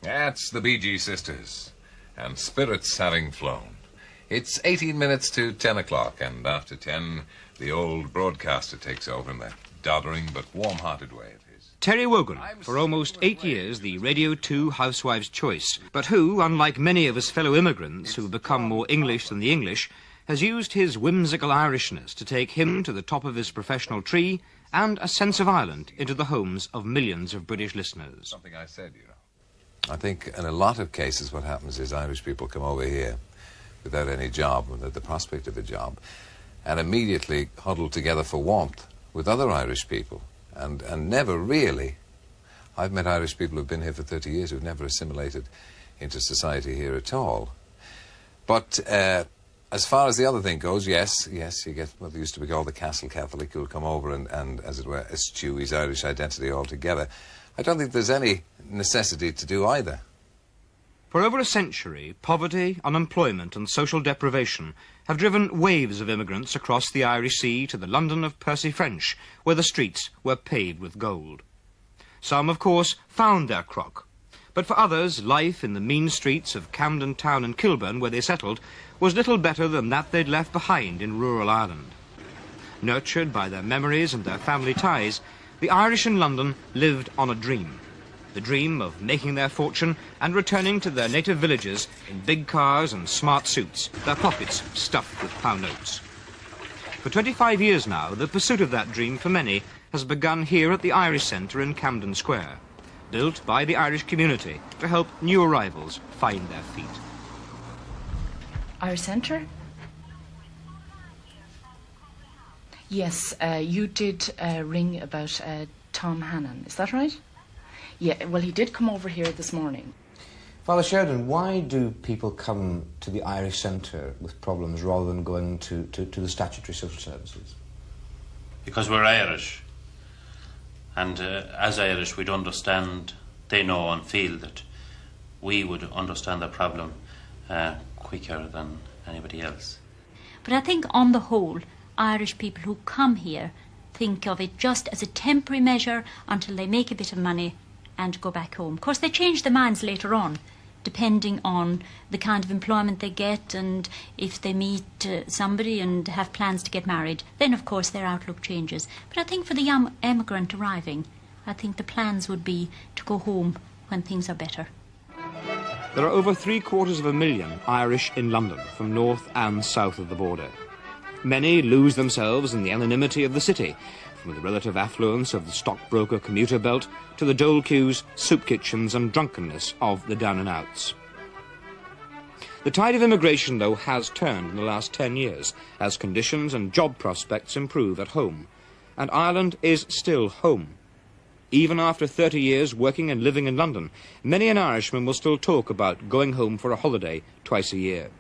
That's the Bee Gee Sisters, and spirits having flown. It's 18 minutes to 10 o'clock, and after 10, the old broadcaster takes over in that doddering but warm-hearted way of his. Terry Wogan, for almost 8 years the Radio 2 Housewife's Choice, but who, unlike many of his fellow immigrants who have become more English than the English, has used his whimsical Irishness to take him to the top of his professional tree and a sense of Ireland into the homes of millions of British listeners. Something I said, you know. I think in a lot of cases what happens is Irish people come over here without any job, without the prospect of a job, and immediately huddle together for warmth with other Irish people, and never really. I've met Irish people who've been here for 30 years who've never assimilated into society here at all. But as far as the other thing goes, yes, you get what used to be called the Castle Catholic who'll come over and as it were, eschew his Irish identity altogether. I don't think there's any necessity to do either. For over a century, poverty, unemployment and social deprivation have driven waves of immigrants across the Irish Sea to the London of Percy French, where the streets were paved with gold. Some, of course, found their crock, but for others, life in the mean streets of Camden Town and Kilburn, where they settled, was little better than that they'd left behind in rural Ireland. Nurtured by their memories and their family ties, the Irish in London lived on a dream. The dream of making their fortune and returning to their native villages in big cars and smart suits, their pockets stuffed with pound notes. For 25 years now, the pursuit of that dream for many has begun here at the Irish Centre in Camden Square, built by the Irish community to help new arrivals find their feet. Irish Centre? Yes, you did ring about Tom Hannon, is that right? Yeah, well, he did come over here this morning. Father Sheridan, why do people come to the Irish Centre with problems rather than going to the statutory social services? Because we're Irish. And as Irish, we'd understand, they know and feel that we would understand the problem quicker than anybody else. But I think on the whole, Irish people who come here think of it just as a temporary measure until they make a bit of money and go back home. Of course, they change their minds later on, depending on the kind of employment they get, and if they meet somebody and have plans to get married, then of course their outlook changes. But I think for the young emigrant arriving, I think the plans would be to go home when things are better. There are over 750,000 Irish in London, from north and south of the border. Many lose themselves in the anonymity of the city, from the relative affluence of the stockbroker commuter belt to the dole queues, soup kitchens and drunkenness of the down-and-outs. The tide of immigration, though, has turned in the last 10 years as conditions and job prospects improve at home. And Ireland is still home. Even after 30 years working and living in London, many an Irishman will still talk about going home for a holiday twice a year.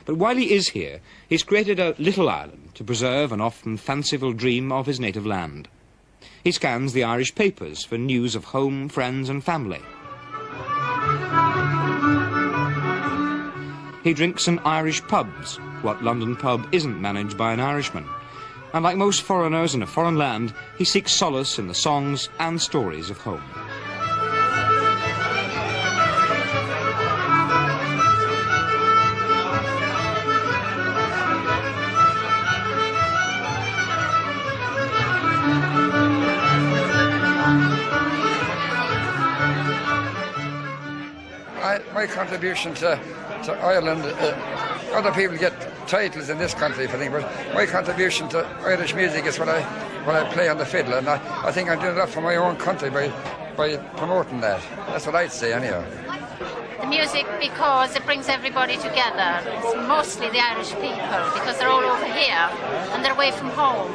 But while he is here, he's created a little Ireland to preserve an often fanciful dream of his native land. He scans the Irish papers for news of home, friends and family. He drinks in Irish pubs, what London pub isn't managed by an Irishman. And like most foreigners in a foreign land, he seeks solace in the songs and stories of home. My contribution to Ireland, other people get titles in this country for things, but my contribution to Irish music is when I play on the fiddle, and I think I'm doing that for my own country by promoting that. That's what I'd say anyhow. The music, because it brings everybody together. It's mostly the Irish people, because they're all over here and they're away from home.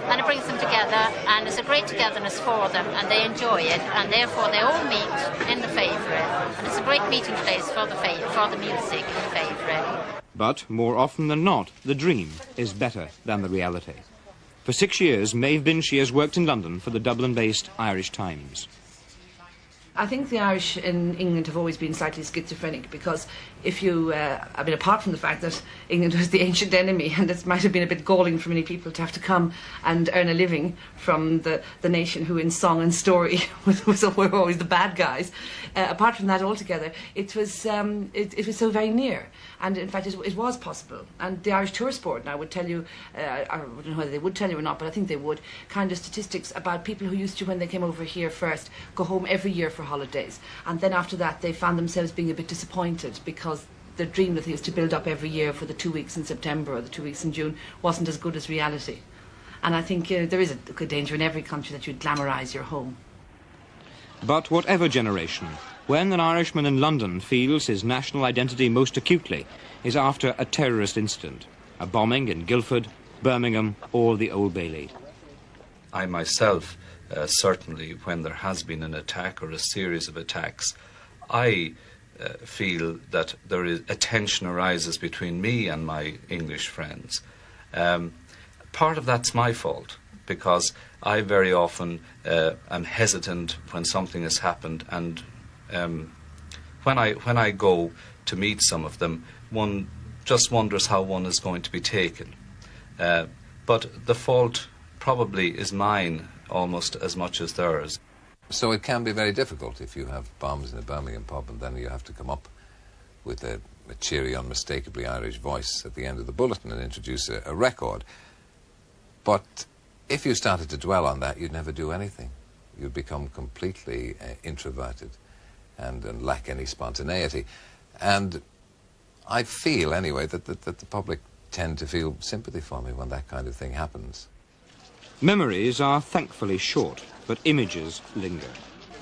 And it brings them together, and it's a great togetherness for them, and they enjoy it, and therefore they all meet in the favourite. And it's a great meeting place for the music in the favourite. But more often than not, the dream is better than the reality. For 6 years, Maeve Binchy has worked in London for the Dublin-based Irish Times. I think the Irish in England have always been slightly schizophrenic, because if you, I mean, apart from the fact that England was the ancient enemy, and it might have been a bit galling for many people to have to come and earn a living from the nation who in song and story were always the bad guys, apart from that altogether, it was so very near. And in fact, it was possible. And the Irish tourist board now would tell you, I don't know whether they would tell you or not, but I think they would, kind of statistics about people who used to, when they came over here first, go home every year for holidays. And then after that, they found themselves being a bit disappointed, because the dream that they used to build up every year for the 2 weeks in September or the 2 weeks in June wasn't as good as reality. And I think there is a good danger in every country that you glamorise your home. But whatever generation, when an Irishman in London feels his national identity most acutely is after a terrorist incident, a bombing in Guildford, Birmingham or the Old Bailey. I myself, certainly when there has been an attack or a series of attacks, I feel that a tension arises between me and my English friends. Part of that's my fault, because I very often am hesitant when something has happened, and when I go to meet some of them, one just wonders how one is going to be taken. But the fault probably is mine almost as much as theirs. So it can be very difficult if you have bombs in a Birmingham pub and then you have to come up with a cheery, unmistakably Irish voice at the end of the bulletin and introduce a record. But if you started to dwell on that, you'd never do anything. You'd become completely introverted and lack any spontaneity. And I feel, anyway, that the public tend to feel sympathy for me when that kind of thing happens. Memories are thankfully short, but images linger.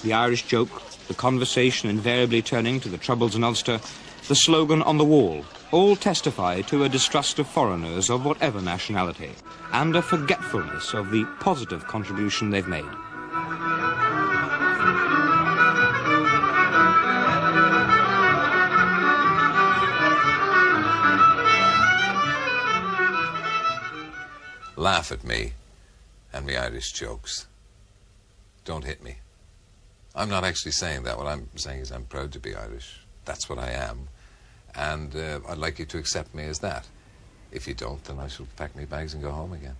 The Irish joke, the conversation invariably turning to the Troubles in Ulster, the slogan on the wall, all testify to a distrust of foreigners of whatever nationality, and a forgetfulness of the positive contribution they've made. Laugh at me and my Irish jokes. Don't hit me. I'm not actually saying that. What I'm saying is I'm proud to be Irish. That's what I am. And I'd like you to accept me as that. If you don't, then I shall pack my bags and go home again.